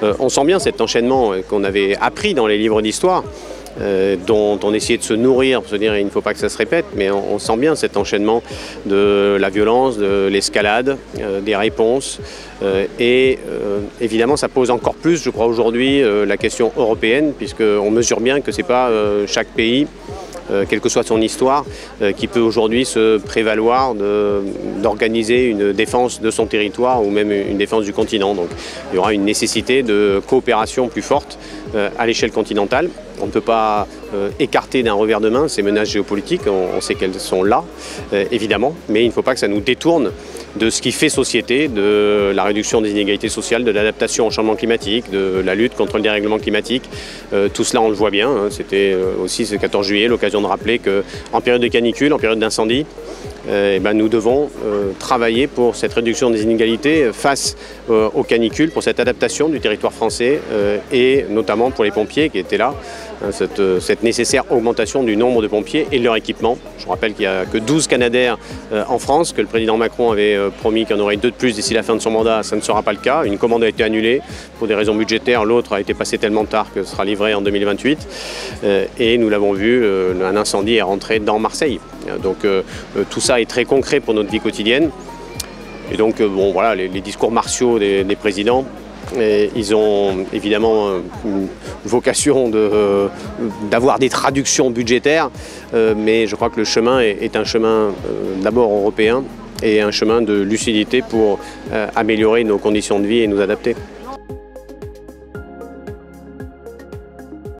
On sent bien cet enchaînement qu'on avait appris dans les livres d'histoire, dont on essayait de se nourrir pour se dire il ne faut pas que ça se répète, mais on sent bien cet enchaînement de la violence, de l'escalade, des réponses. Évidemment, ça pose encore plus, je crois, aujourd'hui la question européenne, puisqu'on mesure bien que ce n'est pas chaque pays, quelle que soit son histoire, qui peut aujourd'hui se prévaloir d'organiser une défense de son territoire ou même une défense du continent. Donc il y aura une nécessité de coopération plus forte à l'échelle continentale. On ne peut pas écarter d'un revers de main ces menaces géopolitiques, on sait qu'elles sont là, évidemment, mais il ne faut pas que ça nous détourne de ce qui fait société, de la réduction des inégalités sociales, de l'adaptation au changement climatique, de la lutte contre le dérèglement climatique. Tout cela, on le voit bien. C'était aussi ce 14 juillet l'occasion de rappeler qu'en période de canicule, en période d'incendie, nous devons travailler pour cette réduction des inégalités face aux canicules, pour cette adaptation du territoire français et notamment pour les pompiers qui étaient là, cette nécessaire augmentation du nombre de pompiers et de leur équipement. Je rappelle qu'il n'y a que 12 Canadair en France, que le président Macron avait promis qu'il y en aurait 2 de plus d'ici la fin de son mandat. Ça ne sera pas le cas. Une commande a été annulée pour des raisons budgétaires, l'autre a été passée tellement tard que ce sera livré en 2028. Et nous l'avons vu, un incendie est rentré dans Marseille. Donc tout ça est très concret pour notre vie quotidienne. Et donc bon, voilà, les discours martiaux des présidents, ils ont évidemment une vocation d'avoir des traductions budgétaires, mais je crois que le chemin est un chemin d'abord européen et un chemin de lucidité pour améliorer nos conditions de vie et nous adapter.